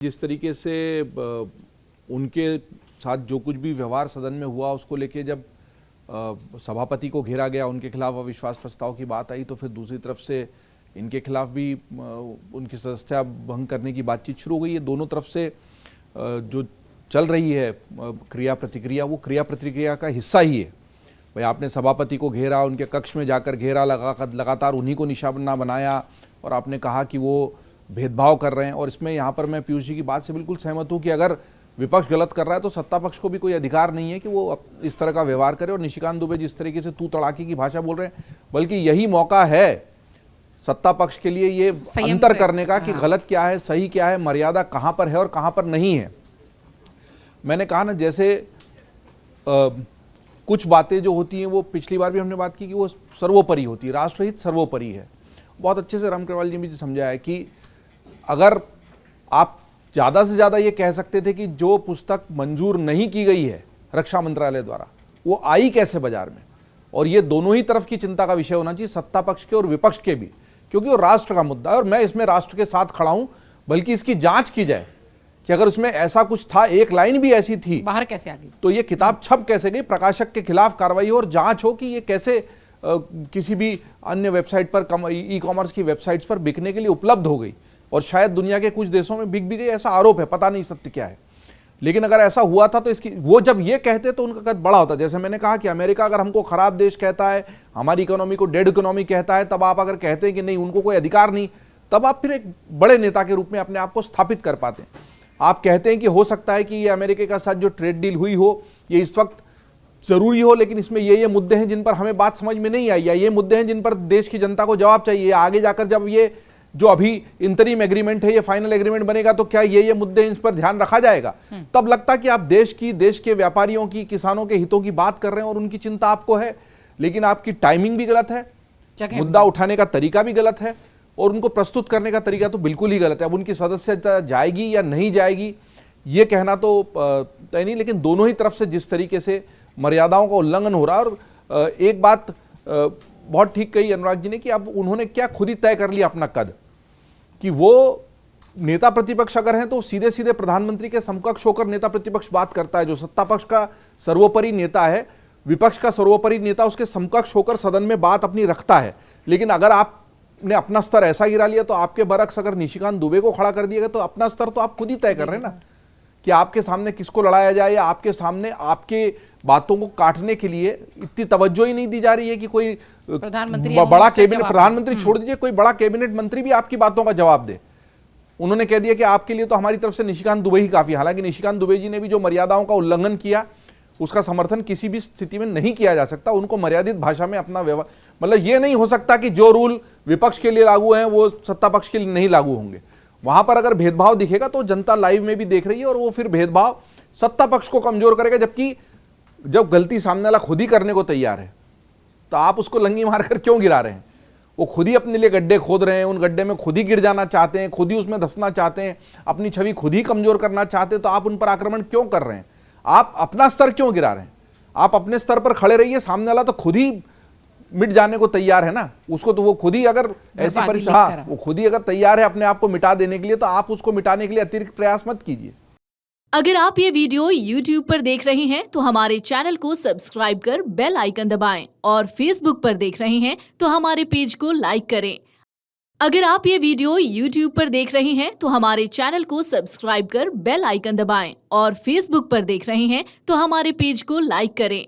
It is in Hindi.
जिस तरीके से उनके साथ जो कुछ भी व्यवहार सदन में हुआ उसको लेके जब सभापति को घेरा गया, उनके खिलाफ अविश्वास प्रस्ताव की बात आई, तो फिर दूसरी तरफ से इनके खिलाफ भी उनकी सदस्यता भंग करने की बातचीत शुरू हो गई है। दोनों तरफ से जो चल रही है क्रिया प्रतिक्रिया, वो क्रिया प्रतिक्रिया का हिस्सा ही है। भाई आपने सभापति को घेरा, उनके कक्ष में जाकर घेरा लगातार उन्हीं को निशाना बनाया और आपने कहा कि वो भेदभाव कर रहे हैं। और इसमें यहाँ पर मैं पीयूष जी की बात से बिल्कुल सहमत हूँ कि अगर विपक्ष गलत कर रहा है तो सत्ता पक्ष को भी कोई अधिकार नहीं है कि वो इस तरह का व्यवहार करे। और निशिकांत दुबे जिस तरीके से तू तड़ाकी की भाषा बोल रहे हैं, बल्कि यही मौका है सत्ता पक्ष के लिए ये अंतर करने का कि गलत क्या है, सही क्या है, मर्यादा कहाँ पर है और कहाँ पर नहीं है। मैंने कहा ना, जैसे कुछ बातें जो होती हैं वो पिछली बार भी हमने बात की कि वो सर्वोपरि होती है, राष्ट्रहित सर्वोपरि है। बहुत अच्छे से राम अग्रवाल जी ने भी समझाया कि अगर आप ज़्यादा से ज़्यादा ये कह सकते थे कि जो पुस्तक मंजूर नहीं की गई है रक्षा मंत्रालय द्वारा, वो आई कैसे बाजार में, और ये दोनों ही तरफ की चिंता का विषय होना चाहिए, सत्ता पक्ष के और विपक्ष के भी, क्योंकि वो राष्ट्र का मुद्दा है और मैं इसमें राष्ट्र के साथ खड़ा हूं। बल्कि इसकी जांच की जाए कि अगर उसमें ऐसा कुछ था, एक लाइन भी ऐसी थी, बाहर कैसे आ गई, तो ये किताब छप कैसे गई, प्रकाशक के खिलाफ कार्रवाई हो और जांच हो कि ये कैसे किसी भी अन्य वेबसाइट पर, ई कॉमर्स की वेबसाइट्स पर बिकने के लिए उपलब्ध हो गई और शायद दुनिया के कुछ देशों में बिक भी गई, ऐसा आरोप है, पता नहीं सत्य क्या है। लेकिन अगर ऐसा हुआ था तो इसकी, वो जब ये कहते तो उनका कद बड़ा होता। जैसे मैंने कहा कि अमेरिका अगर हमको खराब देश कहता है, हमारी इकोनॉमी को डेड इकोनॉमी कहता है, तब आप अगर कहते हैं कि नहीं उनको कोई अधिकार नहीं, तब आप फिर एक बड़े नेता के रूप में अपने आप को स्थापित कर पाते हैं। आप कहते हैं कि हो सकता है कि ये अमेरिका के साथ जो ट्रेड डील हुई हो ये इस वक्त जरूरी हो, लेकिन इसमें ये मुद्दे हैं जिन पर हमें बात समझ में नहीं आई, या ये मुद्दे हैं जिन पर देश की जनता को जवाब चाहिए। आगे जाकर जब ये जो अभी इंतरिम एग्रीमेंट है ये फाइनल एग्रीमेंट बनेगा तो क्या ये मुद्दे इस पर ध्यान रखा जाएगा। तब लगता कि आप देश के व्यापारियों की, किसानों के हितों की बात कर रहे हैं और उनकी चिंता आपको है। लेकिन आपकी टाइमिंग भी गलत है, मुद्दा उठाने का तरीका भी गलत है और उनको प्रस्तुत करने का तरीका तो बिल्कुल ही गलत है। अब उनकी सदस्यता जाएगी या नहीं जाएगी ये कहना तो तय नहीं, लेकिन दोनों ही तरफ से जिस तरीके से मर्यादाओं का उल्लंघन हो रहा है। और एक बात बहुत ठीक कही अनुराग जी ने कि अब उन्होंने क्या खुद ही तय कर लिया अपना कद, कि वो नेता प्रतिपक्ष अगर हैं तो सीधे सीधे प्रधानमंत्री के समकक्ष होकर नेता प्रतिपक्ष बात करता है। जो सत्ता पक्ष का सर्वोपरि नेता है, विपक्ष का सर्वोपरि नेता उसके समकक्ष होकर सदन में बात अपनी रखता है। लेकिन अगर आपने अपना स्तर ऐसा गिरा लिया तो आपके बरक्स अगर निशिकांत दुबे को खड़ा कर दिया तो अपना स्तर तो आप खुद ही तय कर रहे हैं ना, कि आपके सामने किसको लड़ाया जाए, या आपके सामने आपके बातों को काटने के लिए इतनी तवज्जो ही नहीं दी जा रही है कि कोई बड़ा कैबिनेट, प्रधानमंत्री छोड़ दीजिए, कोई बड़ा कैबिनेट मंत्री भी आपकी बातों का जवाब दे। उन्होंने कह दिया कि आपके लिए तो हमारी तरफ से निशिकांत दुबे ही काफी। हालांकि निशिकांत दुबे जी ने भी जो मर्यादाओं का उल्लंघन किया उसका समर्थन किसी भी स्थिति में नहीं किया जा सकता। उनको मर्यादित भाषा में अपना व्यवहार, मतलब ये नहीं हो सकता कि जो रूल विपक्ष के लिए लागू हैं वो सत्ता पक्ष के लिए नहीं लागू होंगे। वहां पर अगर भेदभाव दिखेगा तो जनता लाइव में भी देख रही है और वो फिर भेदभाव सत्ता पक्ष को कमजोर करेगा। जबकि जब गलती सामने वाला खुद ही करने को तैयार है तो आप उसको लंगी मारकर क्यों गिरा रहे हैं। वो खुद ही अपने लिए गड्ढे खोद रहे हैं, उन गड्ढे में खुद ही गिर जाना चाहते हैं, खुद ही उसमें धंसना चाहते हैं, अपनी छवि खुद ही कमजोर करना चाहते हैं, तो आप उन पर आक्रमण क्यों कर रहे हैं। आप अपना स्तर क्यों गिरा रहे हैं। आप अपने स्तर पर खड़े रहिए, सामने वाला तो खुद ही मिट जाने को तैयार है ना, उसको तो वो खुद ही अगर ऐसी परिस्थिति, हाँ वो खुद ही अगर तैयार है अपने आप को मिटा देने के लिए, तो आप उसको मिटाने के लिए अतिरिक्त प्रयास मत कीजिए। अगर आप ये वीडियो YouTube पर देख रहे हैं तो हमारे चैनल को सब्सक्राइब कर बेल आइकन दबाएं, और Facebook पर देख रहे हैं तो हमारे पेज को लाइक करें। अगर आप ये वीडियो YouTube पर देख रहे हैं तो हमारे चैनल को सब्सक्राइब कर बेल आइकन दबाएं, और Facebook पर देख रहे हैं तो हमारे पेज को लाइक करें।